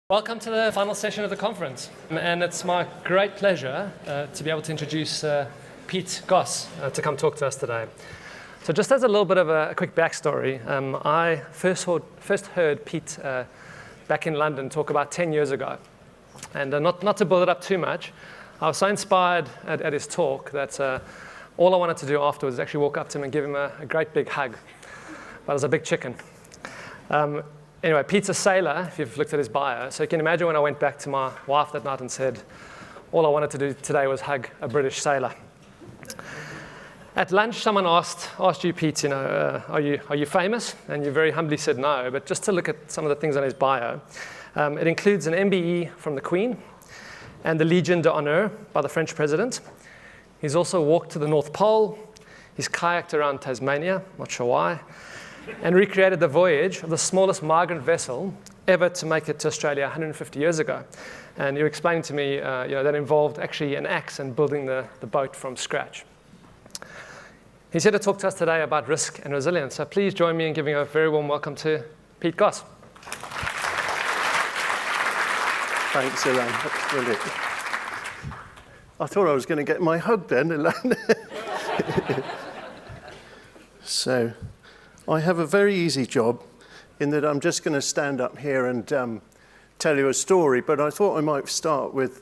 Welcome to the final session of the conference, and it's my great pleasure to be able to introduce Pete Goss to come talk to us today. So just as a little bit of a quick backstory, I first heard Pete back in London talk about 10 years ago. And not to build it up too much, I was so inspired at his talk that all I wanted to do afterwards was actually walk up to him and give him a great big hug. But I was a big chicken. Anyway, Pete's a sailor, if you've looked at his bio. So you can imagine when I went back to my wife that night and said, all I wanted to do today was hug a British sailor. At lunch, someone asked you, Pete, are you famous? And you very humbly said no. But just to look at some of the things on his bio, it includes an MBE from the Queen and the Legion d'Honneur by the French president. He's also walked to the North Pole. He's kayaked around Tasmania, not sure why, and recreated the voyage of the smallest migrant vessel ever to make it to Australia 150 years ago. And you explained to me that involved actually an axe and building the boat from scratch. He's here to talk to us today about risk and resilience. So please join me in giving a very warm welcome to Pete Goss. Thanks, Ilan. That's brilliant. I thought I was going to get my hug then, Ilan. So, I have a very easy job in that I'm just going to stand up here and tell you a story, but I thought I might start with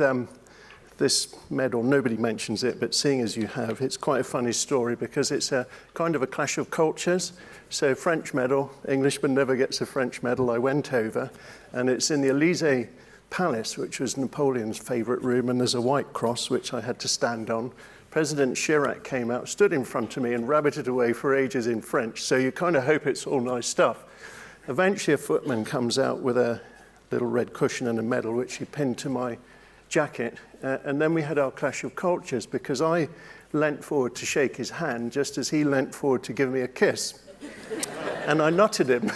this medal. Nobody mentions it, but seeing as you have, it's quite a funny story because it's a kind of a clash of cultures. So French medal, Englishman never gets a French medal. I went over, and it's in the Élysée Palace, which was Napoleon's favorite room, and there's a white cross, which I had to stand on. President Chirac came out, stood in front of me, and rabbited away for ages in French. So you kind of hope it's all nice stuff. Eventually, a footman comes out with a little red cushion and a medal, which he pinned to my jacket. And then we had our clash of cultures, because I leant forward to shake his hand, just as he leant forward to give me a kiss. And I nutted him.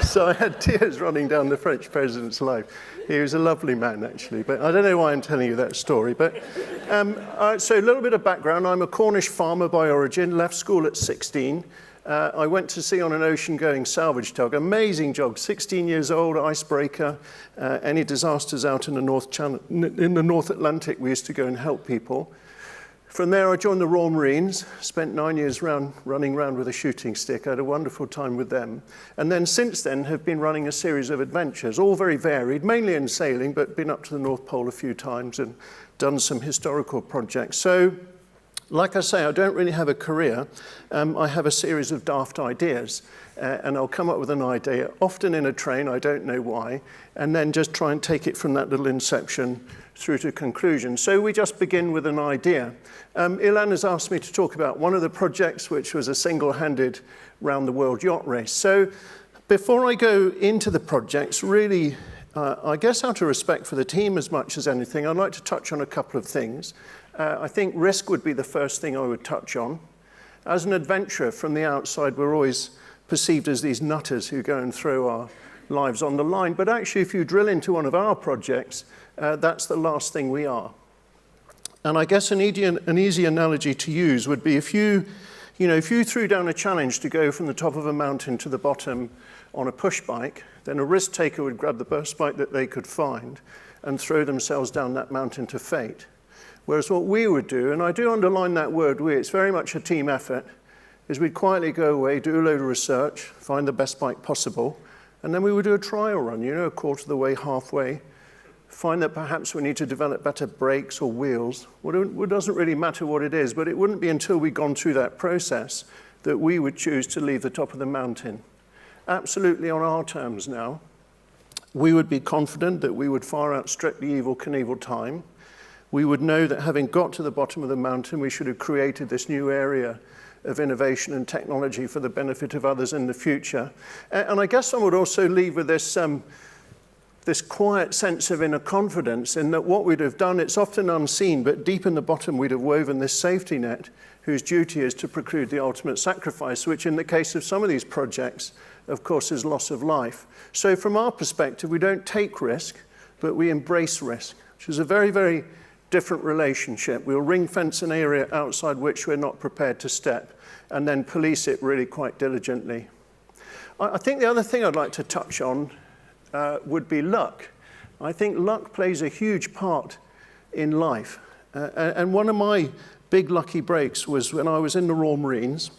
So I had tears running down the French president's life. He was a lovely man, actually. But I don't know why I'm telling you that story. But so a little bit of background. I'm a Cornish farmer by origin, left school at 16. I went to sea on an ocean-going salvage tug. Amazing job, 16 years old, icebreaker. Any disasters out in the North Atlantic, we used to go and help people. From there, I joined the Royal Marines, spent 9 years running around with a shooting stick. I had a wonderful time with them. And then since then, have been running a series of adventures, all very varied, mainly in sailing, but been up to the North Pole a few times and done some historical projects. So, like I say, I don't really have a career. I have a series of daft ideas, and I'll come up with an idea, often in a train, I don't know why, and then just try and take it from that little inception through to conclusion. So we just begin with an idea. Ilan has asked me to talk about one of the projects, which was a single-handed round-the-world yacht race. So before I go into the projects, really, I guess out of respect for the team as much as anything, I'd like to touch on a couple of things. I think risk would be the first thing I would touch on. As an adventurer from the outside, we're always perceived as these nutters who go and throw our lives on the line. But actually, if you drill into one of our projects, that's the last thing we are. And I guess an easy analogy to use would be if you threw down a challenge to go from the top of a mountain to the bottom on a push bike, then a risk taker would grab the best bike that they could find and throw themselves down that mountain to fate. Whereas what we would do, and I do underline that word we, it's very much a team effort, is we'd quietly go away, do a load of research, find the best bike possible, and then we would do a trial run, a quarter of the way, halfway, find that perhaps we need to develop better brakes or wheels. It doesn't really matter what it is, but it wouldn't be until we'd gone through that process that we would choose to leave the top of the mountain. Absolutely on our terms now. We would be confident that we would far outstrip the Evel Knievel time. We would know that having got to the bottom of the mountain, we should have created this new area of innovation and technology for the benefit of others in the future. And I guess I would also leave with this quiet sense of inner confidence in that what we'd have done, it's often unseen, but deep in the bottom we'd have woven this safety net whose duty is to preclude the ultimate sacrifice, which in the case of some of these projects, of course, is loss of life. So from our perspective, we don't take risk, but we embrace risk, which is a very, very different relationship. We'll ring fence an area outside which we're not prepared to step and then police it really quite diligently. I think the other thing I'd like to touch on would be luck. I think luck plays a huge part in life. And one of my big lucky breaks was when I was in the Royal Marines,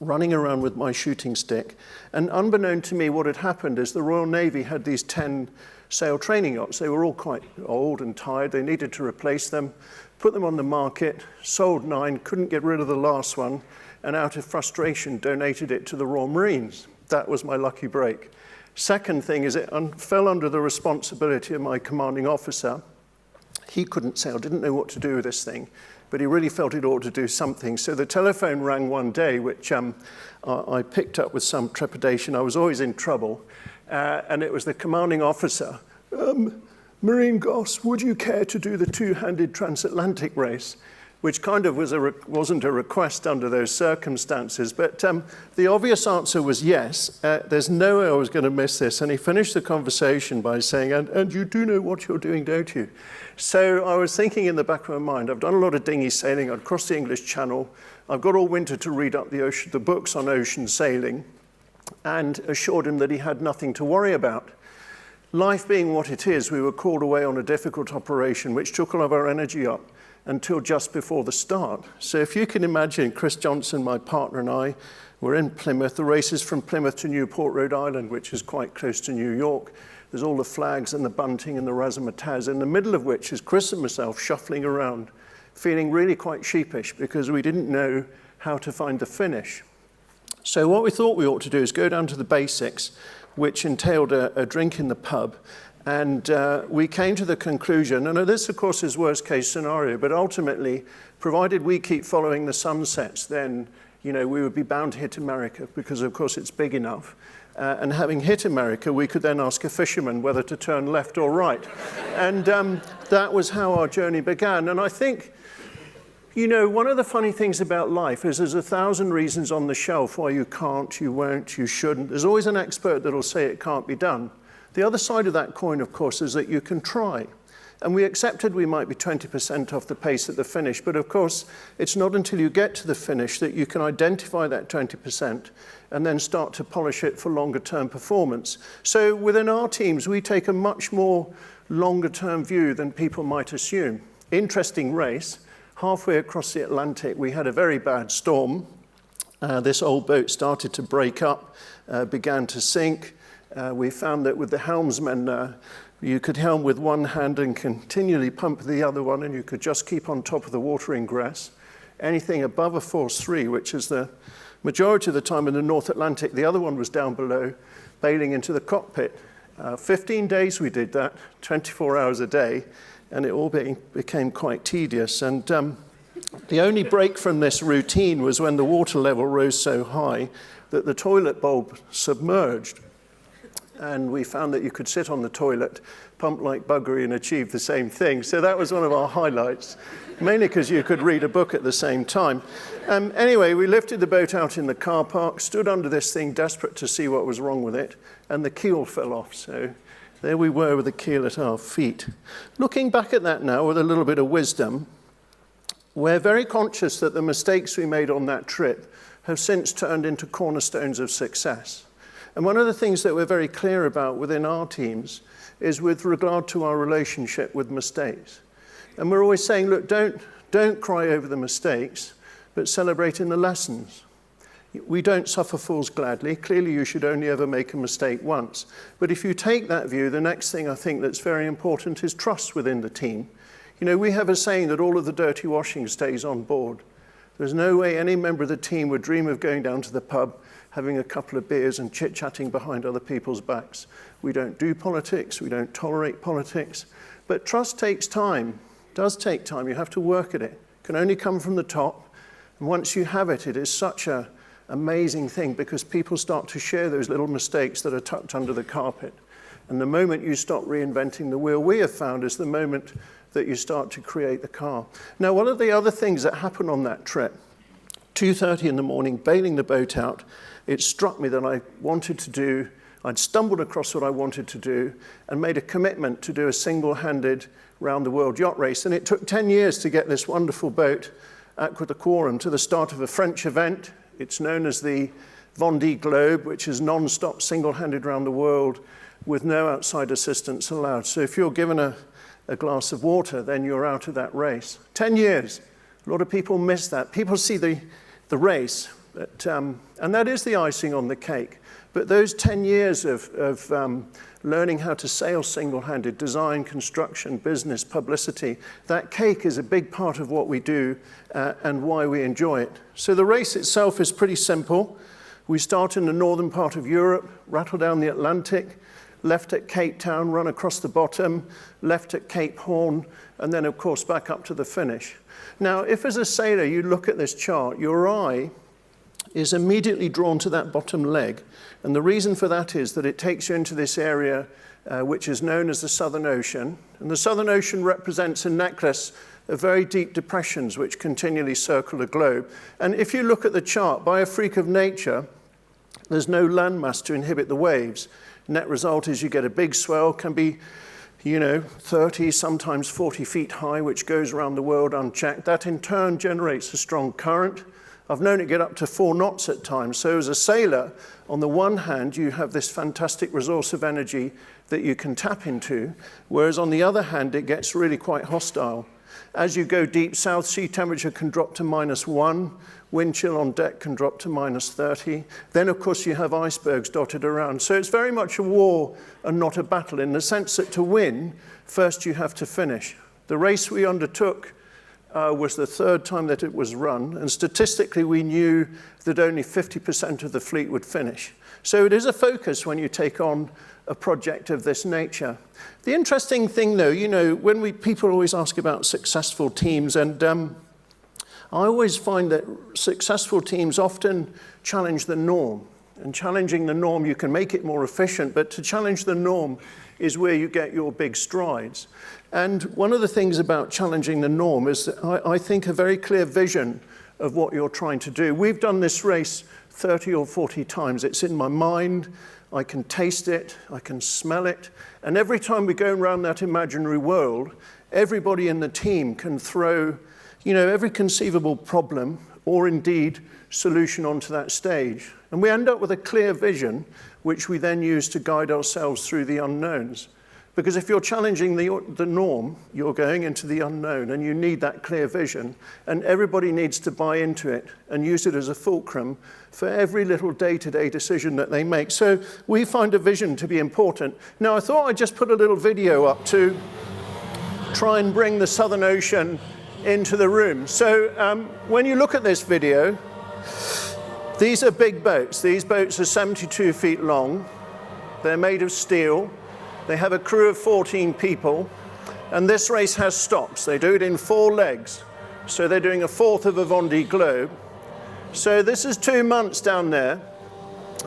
running around with my shooting stick. And unbeknown to me, what had happened is the Royal Navy had these 10 sail training yachts. They were all quite old and tired. They needed to replace them, put them on the market, sold 9, couldn't get rid of the last one, and out of frustration, donated it to the Royal Marines. That was my lucky break. Second thing is it fell under the responsibility of my commanding officer. He couldn't sail, didn't know what to do with this thing, but he really felt it ought to do something. So the telephone rang one day, which I picked up with some trepidation. I was always in trouble. And it was the commanding officer. Marine Goss, would you care to do the two-handed transatlantic race? Which kind of wasn't a request under those circumstances. But the obvious answer was yes. There's no way I was going to miss this. And he finished the conversation by saying, and you do know what you're doing, don't you? So I was thinking in the back of my mind, I've done a lot of dinghy sailing. I've crossed the English Channel. I've got all winter to read up the books on ocean sailing, and assured him that he had nothing to worry about. Life being what it is, we were called away on a difficult operation, which took all of our energy up until just before the start. So if you can imagine, Chris Johnson, my partner, and I were in Plymouth. The race is from Plymouth to Newport, Rhode Island, which is quite close to New York. There's all the flags and the bunting and the razzmatazz, in the middle of which is Chris and myself shuffling around, feeling really quite sheepish because we didn't know how to find the finish. So what we thought we ought to do is go down to the basics, which entailed a drink in the pub. And we came to the conclusion, and this, of course, is worst case scenario, but ultimately, provided we keep following the sunsets, then, we would be bound to hit America because, of course, it's big enough. And having hit America, we could then ask a fisherman whether to turn left or right. And that was how our journey began. And I think, one of the funny things about life is there's 1,000 reasons on the shelf why you can't, you won't, you shouldn't. There's always an expert that'll say it can't be done. The other side of that coin, of course, is that you can try. And we accepted we might be 20% off the pace at the finish, but of course, it's not until you get to the finish that you can identify that 20% and then start to polish it for longer-term performance. So within our teams, we take a much more longer-term view than people might assume. Interesting race. Halfway across the Atlantic, we had a very bad storm. This old boat started to break up, began to sink. We found that with the helmsman, you could helm with one hand and continually pump the other one, and you could just keep on top of the water ingress. Anything above a force 3, which is the majority of the time in the North Atlantic, the other one was down below, bailing into the cockpit. 15 days we did that, 24 hours a day, and it all became quite tedious. And the only break from this routine was when the water level rose so high that the toilet bulb submerged. And we found that you could sit on the toilet, pump like buggery, and achieve the same thing. So that was one of our highlights, mainly because you could read a book at the same time. Anyway, we lifted the boat out in the car park, stood under this thing, desperate to see what was wrong with it, and the keel fell off. So there we were with the keel at our feet. Looking back at that now with a little bit of wisdom, we're very conscious that the mistakes we made on that trip have since turned into cornerstones of success. And one of the things that we're very clear about within our teams is with regard to our relationship with mistakes. And we're always saying, look, don't cry over the mistakes, but celebrate in the lessons. We don't suffer fools gladly. Clearly, you should only ever make a mistake once. But if you take that view, the next thing I think that's very important is trust within the team. We have a saying that all of the dirty washing stays on board. There's no way any member of the team would dream of going down to the pub, having a couple of beers and chit-chatting behind other people's backs. We don't do politics, we don't tolerate politics, but trust takes time, does take time. You have to work at it. It can only come from the top, and once you have it, it is such an amazing thing because people start to share those little mistakes that are tucked under the carpet. And the moment you stop reinventing the wheel, we have found is the moment that you start to create the car. Now, one of the other things that happened on that trip, 2:30 in the morning, bailing the boat out, it struck me that I'd stumbled across what I wanted to do and made a commitment to do a single-handed round-the-world yacht race. And it took 10 years to get this wonderful boat, Aqua de Quorum, to the start of a French event It's known as the Vendée Globe, which is non-stop, single-handed around the world with no outside assistance allowed. So if you're given a glass of water, then you're out of that race. 10 years. A lot of people miss that. People see the race, but, and that is the icing on the cake. But those 10 years of learning how to sail single-handed, design, construction, business, publicity, that cake is a big part of what we do and why we enjoy it. So the race itself is pretty simple. We start in the northern part of Europe, rattle down the Atlantic, left at Cape Town, run across the bottom, left at Cape Horn, and then, of course, back up to the finish. Now, if as a sailor you look at this chart, your eye is immediately drawn to that bottom leg. And the reason for that is that it takes you into this area which is known as the Southern Ocean. And the Southern Ocean represents a necklace of very deep depressions which continually circle the globe. And if you look at the chart, by a freak of nature, there's no landmass to inhibit the waves. Net result is you get a big swell, can be 30, sometimes 40 feet high, which goes around the world unchecked. That in turn generates a strong current. I've known it get up to 4 knots at times. So as a sailor, on the one hand, you have this fantastic resource of energy that you can tap into, whereas on the other hand, it gets really quite hostile. As you go deep south, sea temperature can drop to -1, wind chill on deck can drop to -30. Then, of course, you have icebergs dotted around. So it's very much a war and not a battle, in the sense that to win, first you have to finish. The race we undertook was the 3rd time that it was run, and statistically we knew that only 50% of the fleet would finish. So it is a focus when you take on a project of this nature. The interesting thing though, when people always ask about successful teams, and I always find that successful teams often challenge the norm. And challenging the norm, you can make it more efficient, but to challenge the norm is where you get your big strides. And one of the things about challenging the norm is that I think a very clear vision of what you're trying to do. We've done this race 30 or 40 times. It's in my mind. I can taste it. I can smell it. And every time we go around that imaginary world, everybody in the team can throw, every conceivable problem or indeed solution onto that stage. And we end up with a clear vision, which we then use to guide ourselves through the unknowns. Because if you're challenging the norm, you're going into the unknown, and you need that clear vision. And everybody needs to buy into it and use it as a fulcrum for every little day-to-day decision that they make. So we find a vision to be important. Now, I thought I'd just put a little video up to try and bring the Southern Ocean into the room. So when you look at this video, these are big boats. These boats are 72 feet long. They're made of steel. They have a crew of 14 people, and this race has stops. They do it in 4 legs. So they're doing a 1/4 of a Vendée Globe. So this is 2 months down there.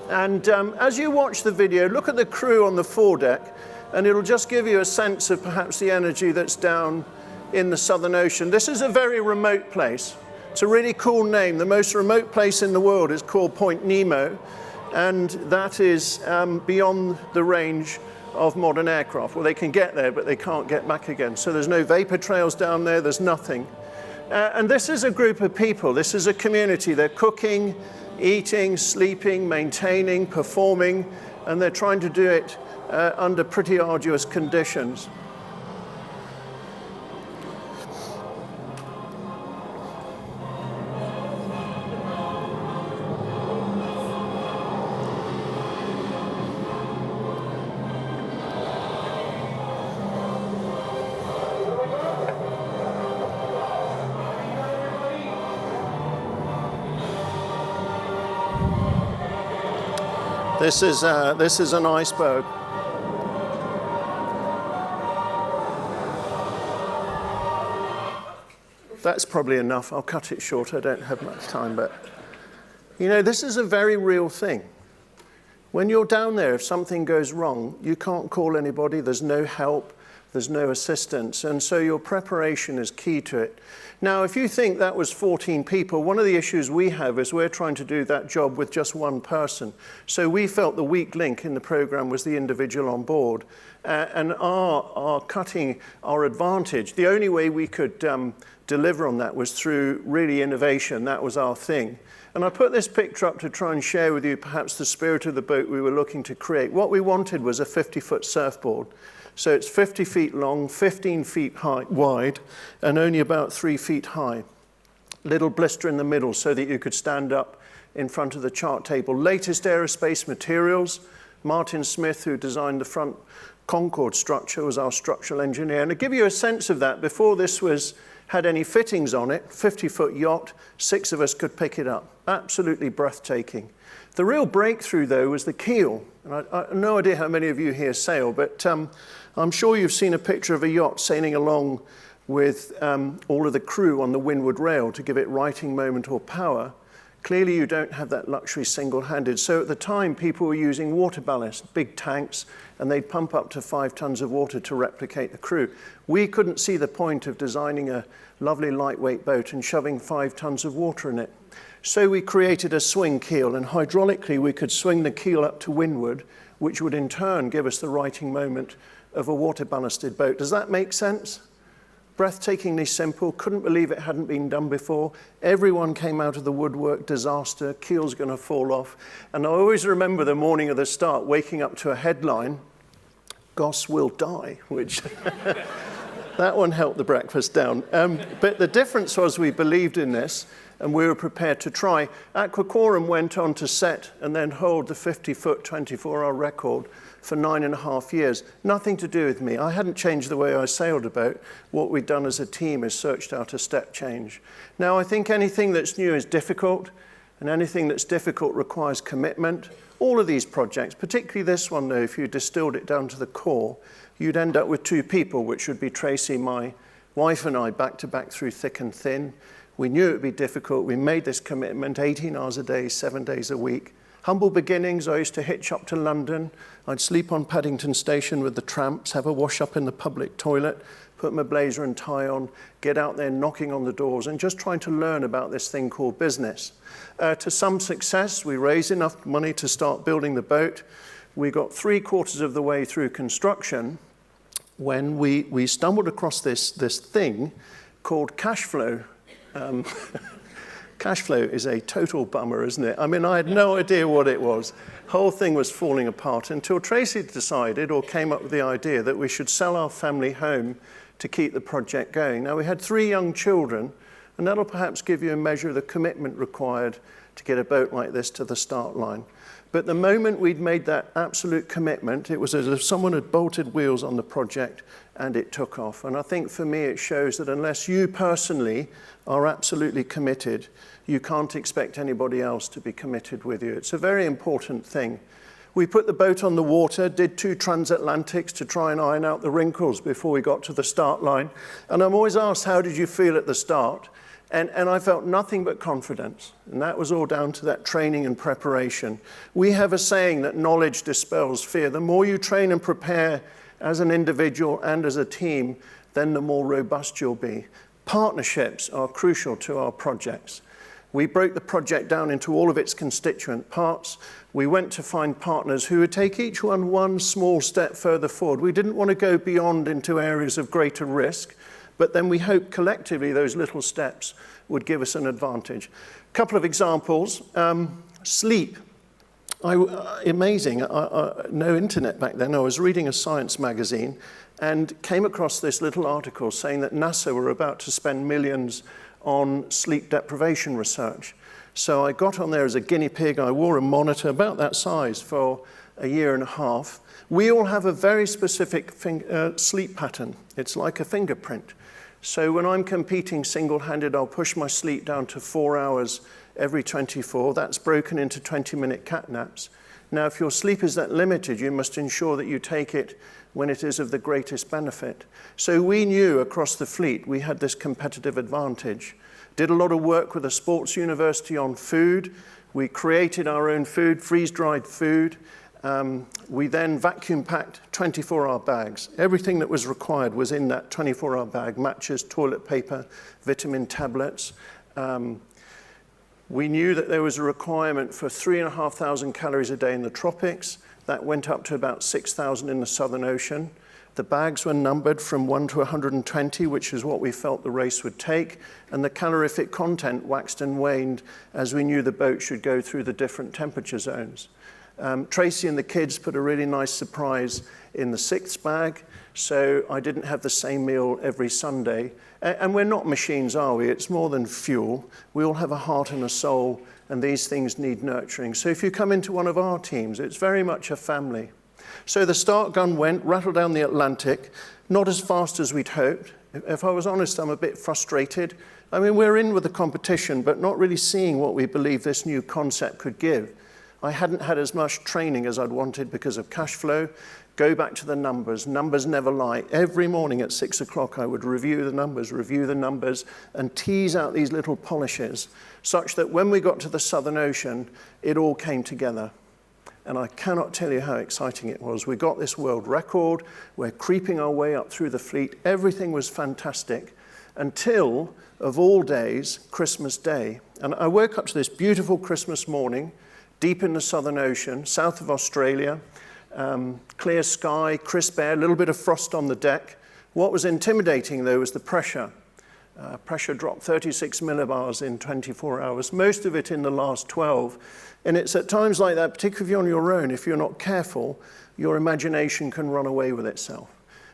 And as you watch the video, look at the crew on the foredeck, and it'll just give you a sense of perhaps the energy that's down in the Southern Ocean. This is a very remote place. It's a really cool name. The most remote place in the world is called Point Nemo, and that is beyond the range of modern aircraft. Well, they can get there, but they can't get back again. So there's no vapor trails down there, there's nothing. And this is a group of people, this is a community. They're cooking, eating, sleeping, maintaining, performing, and they're trying to do it under pretty arduous conditions. This is an iceberg. That's probably enough. I'll cut it short. I don't have much time, but this is a very real thing. When you're down there, if something goes wrong, you can't call anybody. There's no help. there's no assistance. And so your preparation is key to it. Now, if you think that was 14 people, one of the issues we have is we're trying to do that job with just one person. So we felt the weak link in the program was the individual on board. And our cutting our advantage, the only way we could deliver on that was through really innovation. That was our thing. And I put this picture up to try and share with you perhaps the spirit of the boat we were looking to create. What we wanted was a 50-foot surfboard. So it's 50 feet long, 15 feet wide, and only about 3 feet high. Little blister in the middle so that you could stand up in front of the chart table. Latest aerospace materials. Martin Smith, who designed the front Concorde structure, was our structural engineer. And to give you a sense of that, before this had any fittings on it, 50-foot yacht, 6 of us could pick it up. Absolutely breathtaking. The real breakthrough, though, was the keel. And I have no idea how many of you here sail, but I'm sure you've seen a picture of a yacht sailing along with all of the crew on the windward rail to give it righting moment or power. Clearly, you don't have that luxury single-handed. So at the time, people were using water ballast, big tanks, and they'd pump up to 5 tons of water to replicate the crew. We couldn't see the point of designing a lovely lightweight boat and shoving 5 tons of water in it. So we created a swing keel, and hydraulically we could swing the keel up to windward, which would in turn give us the righting moment of a water-ballasted boat. Does that make sense? Breathtakingly simple, couldn't believe it hadn't been done before. Everyone came out of the woodwork, disaster, keel's gonna fall off. And I always remember the morning of the start, waking up to a headline, Goss will die, which that one helped the breakfast down. But the difference was we believed in this and we were prepared to try. Aquacorum went on to set and then hold the 50-foot, 24-hour record for 9.5 years. Nothing to do with me. I hadn't changed the way I sailed a boat. What we'd done as a team is searched out a step change. Now, I think anything that's new is difficult, and anything that's difficult requires commitment. All of these projects, particularly this one, though, if you distilled it down to the core, you'd end up with 2 people, which would be Tracy, my wife, and I, back to back through thick and thin. We knew it would be difficult. We made this commitment, 18 hours a day, 7 days a week. Humble beginnings. I used to hitch up to London. I'd sleep on Paddington Station with the tramps, have a wash up in the public toilet, put my blazer and tie on, get out there knocking on the doors and just trying to learn about this thing called business. To some success, we raised enough money to start building the boat. We got 3/4 of the way through construction when we stumbled across this thing called cash flow. Cash flow is a total bummer, isn't it? I mean, I had no idea what it was. Whole thing was falling apart until Tracy decided or came up with the idea that we should sell our family home to keep the project going. Now, we had 3 young children, and that'll perhaps give you a measure of the commitment required to get a boat like this to the start line. But the moment we'd made that absolute commitment, it was as if someone had bolted wheels on the project and it took off. And I think for me, it shows that unless you personally are absolutely committed, you can't expect anybody else to be committed with you. It's a very important thing. We put the boat on the water, did 2 transatlantics to try and iron out the wrinkles before we got to the start line. And I'm always asked, how did you feel at the start? And I felt nothing but confidence. And that was all down to that training and preparation. We have a saying that knowledge dispels fear. The more you train and prepare as an individual and as a team, then the more robust you'll be. Partnerships are crucial to our projects. We broke the project down into all of its constituent parts. We went to find partners who would take each one small step further forward. We didn't want to go beyond into areas of greater risk, but then we hoped collectively those little steps would give us an advantage. A couple of examples. Sleep. Amazing. No internet back then. I was reading a science magazine and came across this little article saying that NASA were about to spend millions on sleep deprivation research. So I got on there as a guinea pig. I wore a monitor about that size for a year and a half. We all have a very specific sleep pattern. It's like a fingerprint. So when I'm competing single-handed, I'll push my sleep down to 4 hours every 24. That's broken into 20-minute cat naps. Now, if your sleep is that limited, you must ensure that you take it when it is of the greatest benefit. So we knew across the fleet we had this competitive advantage. Did a lot of work with a sports university on food. We created our own food, freeze-dried food, We then vacuum packed 24-hour bags. Everything that was required was in that 24-hour bag: matches, toilet paper, vitamin tablets. We knew that there was a requirement for 3,500 calories a day in the tropics. That went up to about 6,000 in the Southern Ocean. The bags were numbered from 1 to 120, which is what we felt the race would take, and the calorific content waxed and waned as we knew the boat should go through the different temperature zones. Tracy and the kids put a really nice surprise in the 6th bag, so I didn't have the same meal every Sunday. And we're not machines, are we? It's more than fuel. We all have a heart and a soul, and these things need nurturing. So if you come into one of our teams, it's very much a family. So the start gun went, rattled down the Atlantic, not as fast as we'd hoped. If I was honest, I'm a bit frustrated. I mean, we're in with the competition, but not really seeing what we believe this new concept could give. I hadn't had as much training as I'd wanted because of cash flow. Go back to the numbers. Numbers never lie. Every morning at 6 o'clock, I would review the numbers, and tease out these little polishes, such that when we got to the Southern Ocean, it all came together. And I cannot tell you how exciting it was. We got this world record. We're creeping our way up through the fleet. Everything was fantastic until, of all days, Christmas Day. And I woke up to this beautiful Christmas morning, deep in the Southern Ocean, south of Australia. Clear sky, crisp air, a little bit of frost on the deck. What was intimidating, though, was the pressure. Pressure dropped 36 millibars in 24 hours, most of it in the last 12. And it's at times like that, particularly if you're on your own, if you're not careful, your imagination can run away with itself.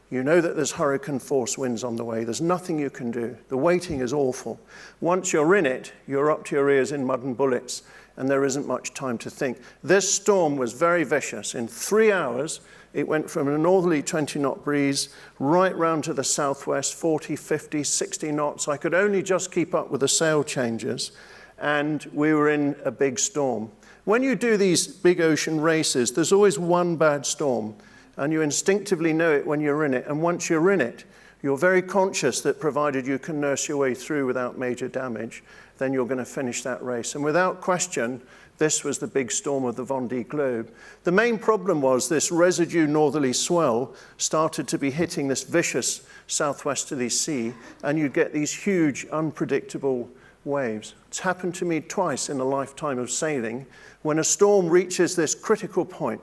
You know that there's hurricane force winds on the way. There's nothing you can do. The waiting is awful. Once you're in it, you're up to your ears in mud and bullets, and there isn't much time to think. This storm was very vicious. In 3 hours, it went from a northerly 20-knot breeze right round to the southwest, 40, 50, 60 knots. I could only just keep up with the sail changes, and we were in a big storm. When you do these big ocean races, there's always one bad storm, and you instinctively know it when you're in it. And once you're in it, you're very conscious that provided you can nurse your way through without major damage, then you're going to finish that race. And without question, this was the big storm of the Vendée Globe. The main problem was this residue northerly swell started to be hitting this vicious southwesterly sea, and you'd get these huge, unpredictable waves. It's happened to me twice in a lifetime of sailing. When a storm reaches this critical point,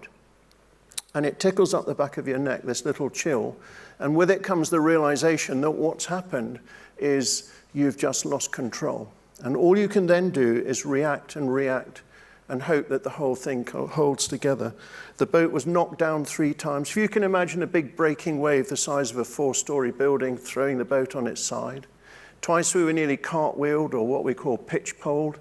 and it tickles up the back of your neck, this little chill, and with it comes the realization that what's happened is you've just lost control. And all you can then do is react and hope that the whole thing holds together. The boat was knocked down 3 times. If you can imagine a big breaking wave the size of a 4-story building throwing the boat on its side. Twice we were nearly cartwheeled, or what we call pitch-poled.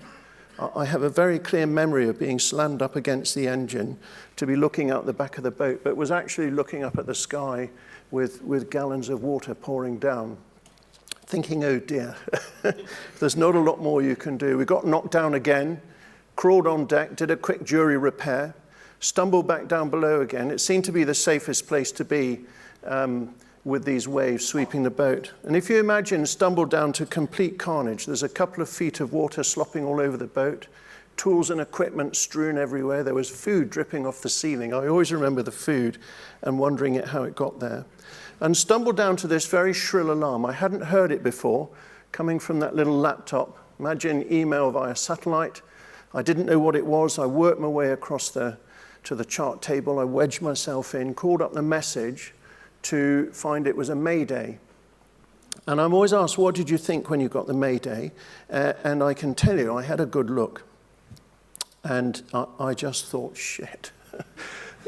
I have a very clear memory of being slammed up against the engine to be looking out the back of the boat, but was actually looking up at the sky with gallons of water pouring down, thinking, oh dear, there's not a lot more you can do. We got knocked down again, crawled on deck, did a quick jury repair, stumbled back down below again. It seemed to be the safest place to be with these waves sweeping the boat. And if you imagine stumbled down to complete carnage, there's a couple of feet of water slopping all over the boat, tools and equipment strewn everywhere. There was food dripping off the ceiling. I always remember the food and wondering how it got there. And stumbled down to this very shrill alarm. I hadn't heard it before, coming from that little laptop. Imagine email via satellite. I didn't know what it was. I worked my way across to the chart table. I wedged myself in, called up the message to find it was a mayday. And I'm always asked, what did you think when you got the mayday? And I can tell you, I had a good look. And I just thought, shit.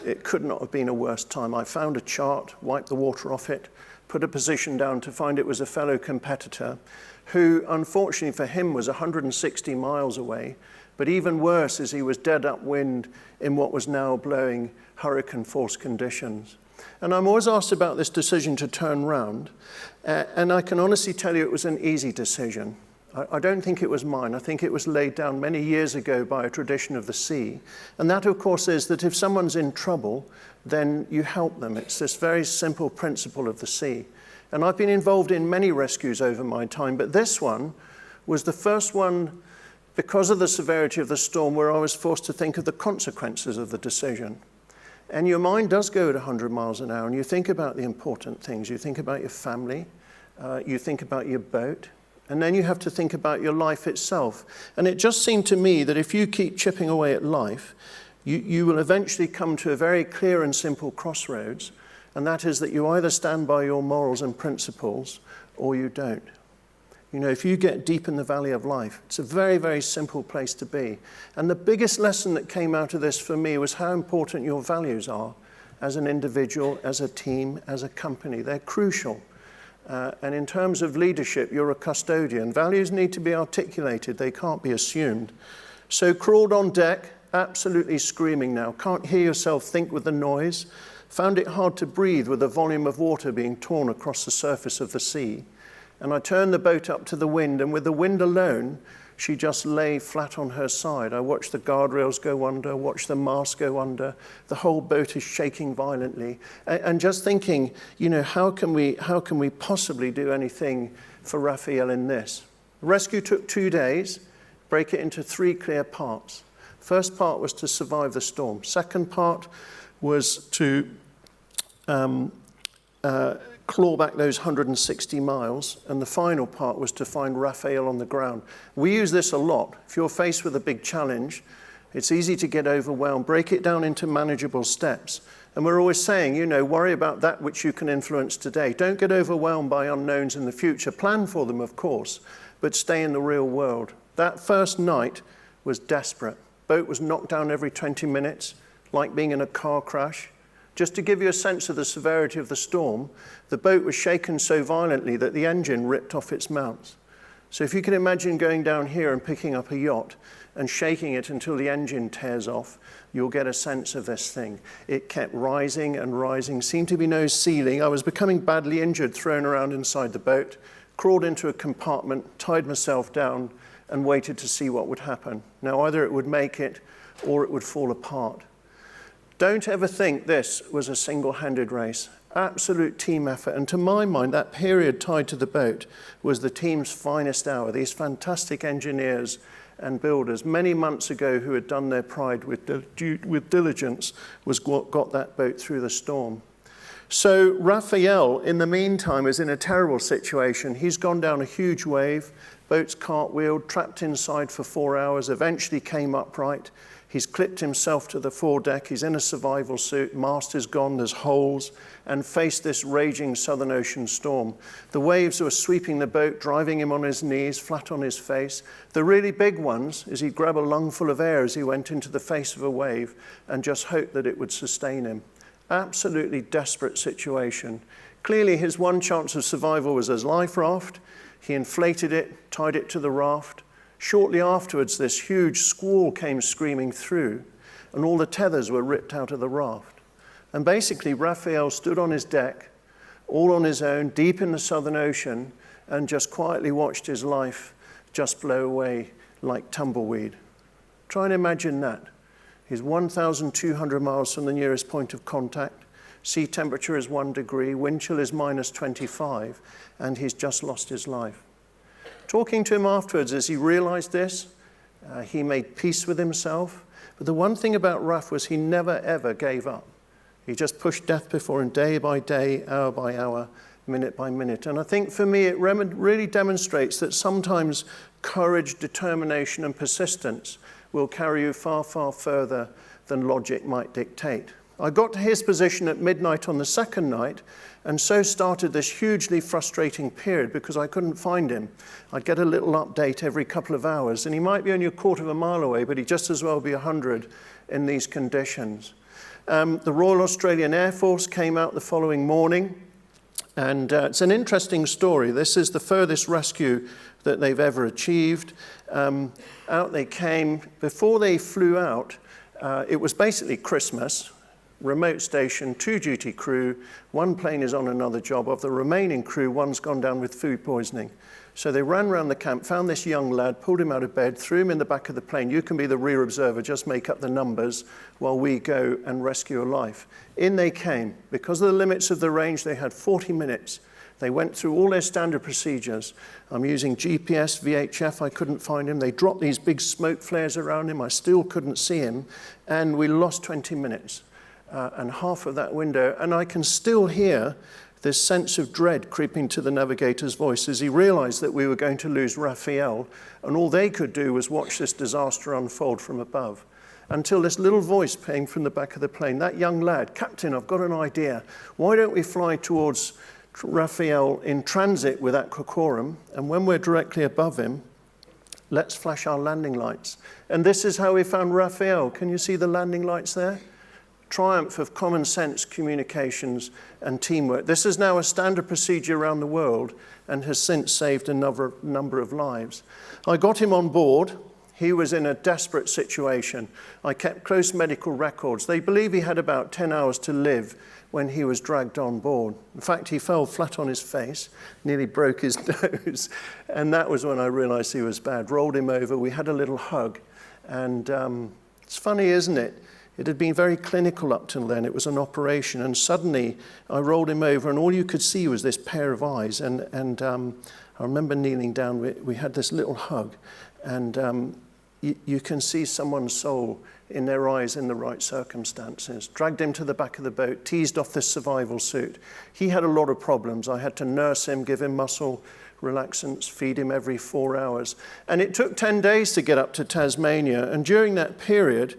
It could not have been a worse time. I found a chart, wiped the water off it, put a position down to find it was a fellow competitor who, unfortunately for him, was 160 miles away. But even worse is he was dead upwind in what was now blowing hurricane force conditions. And I'm always asked about this decision to turn round, and I can honestly tell you it was an easy decision. I don't think it was mine. I think it was laid down many years ago by a tradition of the sea. And that, of course, is that if someone's in trouble, then you help them. It's this very simple principle of the sea. And I've been involved in many rescues over my time, but this one was the first one, because of the severity of the storm, where I was forced to think of the consequences of the decision. And your mind does go at 100 miles an hour, and you think about the important things. You think about your family, you think about your boat, and then you have to think about your life itself. And it just seemed to me that if you keep chipping away at life, you will eventually come to a very clear and simple crossroads, and that is that you either stand by your morals and principles or you don't. You know, if you get deep in the valley of life, it's a very, very simple place to be. And the biggest lesson that came out of this for me was how important your values are as an individual, as a team, as a company. They're crucial. And in terms of leadership, you're a custodian. Values need to be articulated. They can't be assumed. So crawled on deck, absolutely screaming now. Can't hear yourself think with the noise. Found it hard to breathe with the volume of water being torn across the surface of the sea. And I turned the boat up to the wind, and with the wind alone, she just lay flat on her side. I watched the guardrails go under, watched the mast go under. The whole boat is shaking violently. And just thinking, you know, how can we possibly do anything for Raphael in this? The rescue took 2 days, break it into 3 clear parts. First part was to survive the storm. Second part was to claw back those 160 miles, and the final part was to find Raphael on the ground. We use this a lot. If you're faced with a big challenge, it's easy to get overwhelmed. Break it down into manageable steps. And we're always saying, you know, worry about that which you can influence today. Don't get overwhelmed by unknowns in the future. Plan for them, of course, but stay in the real world. That first night was desperate. Boat was knocked down every 20 minutes, like being in a car crash. Just to give you a sense of the severity of the storm, the boat was shaken so violently that the engine ripped off its mounts. So if you can imagine going down here and picking up a yacht and shaking it until the engine tears off, you'll get a sense of this thing. It kept rising and rising, seemed to be no ceiling. I was becoming badly injured, thrown around inside the boat, crawled into a compartment, tied myself down, and waited to see what would happen. Now, either it would make it or it would fall apart. Don't ever think this was a single-handed race. Absolute team effort. And to my mind, that period tied to the boat was the team's finest hour. These fantastic engineers and builders, many months ago, who had done their pride with diligence, was what got that boat through the storm. So Raphael, in the meantime, is in a terrible situation. He's gone down a huge wave. Boat's cartwheeled, trapped inside for 4 hours, eventually came upright. He's clipped himself to the foredeck. He's in a survival suit. Mast is gone. There's holes. And faced this raging Southern Ocean storm. The waves were sweeping the boat, driving him on his knees, flat on his face. The really big ones is he'd grab a lungful of air as he went into the face of a wave and just hope that it would sustain him. Absolutely desperate situation. Clearly, his one chance of survival was his life raft. He inflated it, tied it to the raft. Shortly afterwards, this huge squall came screaming through, and all the tethers were ripped out of the raft. And basically, Raphael stood on his deck, all on his own, deep in the Southern Ocean, and just quietly watched his life just blow away like tumbleweed. Try and imagine that. He's 1,200 miles from the nearest point of contact. Sea temperature is 1 degree, wind chill is -25, and he's just lost his life. Talking to him afterwards, as he realized this, he made peace with himself. But the one thing about Raph was he never, ever gave up. He just pushed death before him day by day, hour by hour, minute by minute. And I think for me, it really demonstrates that sometimes courage, determination, and persistence will carry you far, far further than logic might dictate. I got to his position at midnight on the second night, and so started this hugely frustrating period because I couldn't find him. I'd get a little update every couple of hours, and he might be only a quarter of a mile away, but he'd just as well be 100 in these conditions. The Royal Australian Air Force came out the following morning, and it's an interesting story. This is the furthest rescue that they've ever achieved. Out they came. Before they flew out, it was basically Christmas. Remote station, 2 duty crew, 1 plane is on another job. Of the remaining crew, 1's gone down with food poisoning. So they ran around the camp, found this young lad, pulled him out of bed, threw him in the back of the plane. You can be the rear observer, just make up the numbers while we go and rescue a life. In they came. Because of the limits of the range, they had 40 minutes. They went through all their standard procedures. I'm using GPS, VHF, I couldn't find him. They dropped these big smoke flares around him, I still couldn't see him, and we lost 20 minutes. and half of that window, and I can still hear this sense of dread creeping to the navigator's voice as he realized that we were going to lose Raphael, and all they could do was watch this disaster unfold from above. Until this little voice came from the back of the plane, that young lad, "Captain, I've got an idea. Why don't we fly towards Raphael in transit with Aquacorum, and when we're directly above him, let's flash our landing lights." And this is how we found Raphael. Can you see the landing lights there? Triumph of common sense, communications, and teamwork. This is now a standard procedure around the world and has since saved a number of lives. I got him on board. He was in a desperate situation. I kept close medical records. They believe he had about 10 hours to live when he was dragged on board. In fact, he fell flat on his face, nearly broke his nose, and that was when I realized he was bad. Rolled him over, we had a little hug, and it's funny, isn't it? It had been very clinical up till then. It was an operation, and suddenly I rolled him over, and all you could see was this pair of eyes, and I remember kneeling down, we had this little hug, and you can see someone's soul in their eyes in the right circumstances. Dragged him to the back of the boat, teased off this survival suit. He had a lot of problems. I had to nurse him, give him muscle relaxants, feed him every 4 hours. And it took 10 days to get up to Tasmania. And during that period,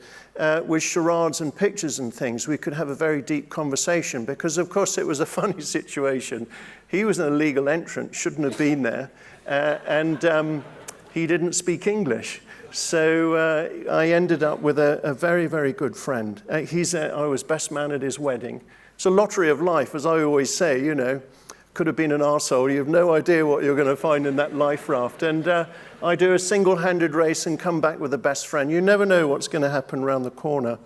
with charades and pictures and things, we could have a very deep conversation because, of course, it was a funny situation. He was an illegal entrant, shouldn't have been there, and he didn't speak English. So I ended up with a very, very good friend. I was best man at his wedding. It's a lottery of life, as I always say, you know. Could have been an arsehole. You have no idea what you're going to find in that life raft. And I do a single-handed race and come back with a best friend. You never know what's going to happen around the corner.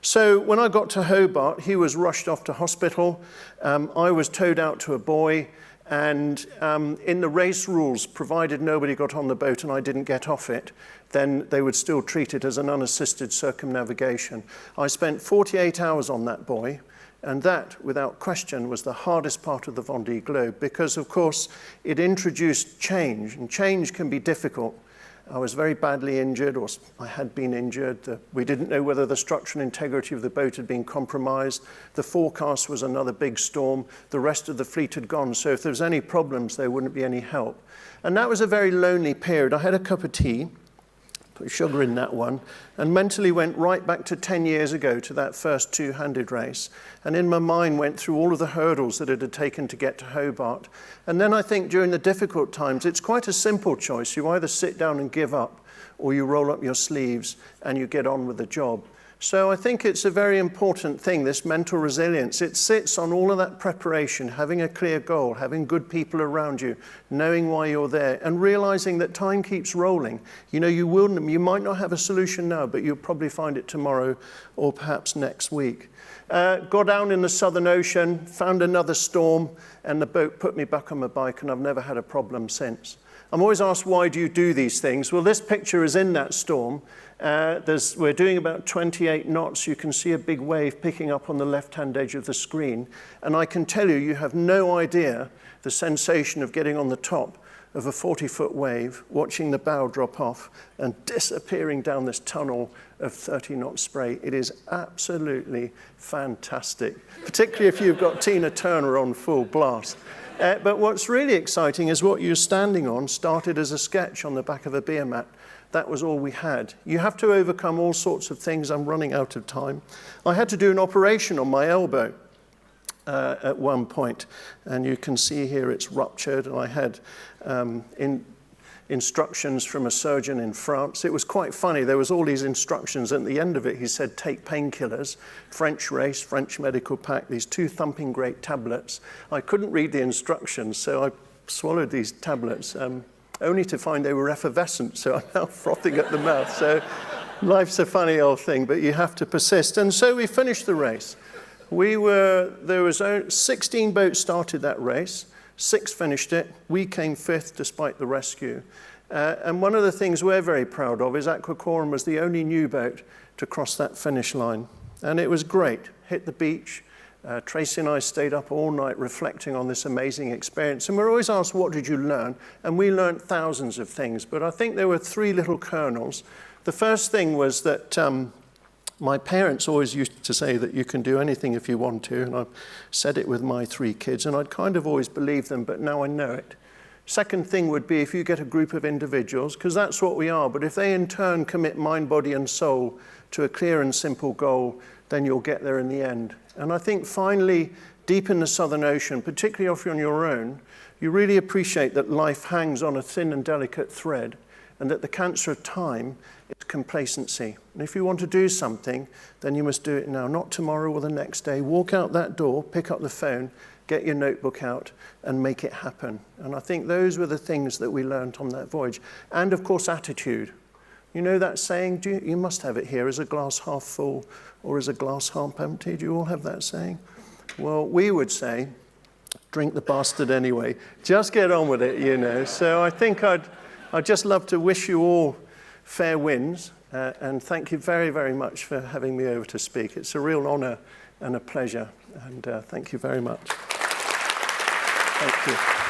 So when I got to Hobart, he was rushed off to hospital. I was towed out to a buoy. And in the race rules, provided nobody got on the boat and I didn't get off it, then they would still treat it as an unassisted circumnavigation. I spent 48 hours on that buoy. And that, without question, was the hardest part of the Vendée Globe because, of course, it introduced change, and change can be difficult. I was very badly injured, or I had been injured. We didn't know whether the structural integrity of the boat had been compromised. The forecast was another big storm. The rest of the fleet had gone, so if there was any problems, there wouldn't be any help. And that was a very lonely period. I had a cup of tea, put sugar in that one, and mentally went right back to 10 years ago to that first two-handed race. And in my mind went through all of the hurdles that it had taken to get to Hobart. And then I think during the difficult times, it's quite a simple choice. You either sit down and give up, or you roll up your sleeves and you get on with the job. So I think it's a very important thing, this mental resilience. It sits on all of that preparation, having a clear goal, having good people around you, knowing why you're there, and realizing that time keeps rolling. You know, you might not have a solution now, but you'll probably find it tomorrow or perhaps next week. Got down in the Southern Ocean, found another storm, and the boat put me back on my bike, and I've never had a problem since. I'm always asked, why do you do these things? Well, this picture is in that storm. We're doing about 28 knots. You can see a big wave picking up on the left-hand edge of the screen. And I can tell you, you have no idea the sensation of getting on the top of a 40-foot wave, watching the bow drop off and disappearing down this tunnel of 30-knot spray. It is absolutely fantastic, particularly if you've got Tina Turner on full blast. But what's really exciting is what you're standing on started as a sketch on the back of a beer mat. That was all we had. You have to overcome all sorts of things. I'm running out of time. I had to do an operation on my elbow at one point, and you can see here it's ruptured, and I had instructions from a surgeon in France. It was quite funny. There was all these instructions. At the end of it, he said, take painkillers, French race, French medical pack, these 2 thumping great tablets. I couldn't read the instructions, so I swallowed these tablets, only to find they were effervescent, so I'm now frothing at the mouth. So life's a funny old thing, but you have to persist. And so we finished the race. There was 16 boats started that race. 6 finished it. We came 5th despite the rescue. And one of the things we're very proud of is Aquacorum was the only new boat to cross that finish line. And it was great. Hit the beach. Tracy and I stayed up all night reflecting on this amazing experience. And we're always asked, what did you learn? And we learned thousands of things. But I think there were 3 little kernels. The first thing was that My parents always used to say that you can do anything if you want to, and I've said it with my 3 kids, and I'd kind of always believed them, but now I know it. Second thing would be if you get a group of individuals, because that's what we are, but if they in turn commit mind, body, and soul to a clear and simple goal, then you'll get there in the end. And I think finally, deep in the Southern Ocean, particularly if you're on your own, you really appreciate that life hangs on a thin and delicate thread, and that the cancer of time is complacency. And if you want to do something, then you must do it now, not tomorrow or the next day. Walk out that door, pick up the phone, get your notebook out, and make it happen. And I think those were the things that we learned on that voyage. And of course, attitude. You know that saying, you must have it here, is a glass half full or is a glass half empty? Do you all have that saying? Well, we would say, drink the bastard anyway. Just get on with it, you know. So I think I'd just love to wish you all fair winds, and thank you very, very much for having me over to speak. It's a real honor and a pleasure, and thank you very much. Thank you.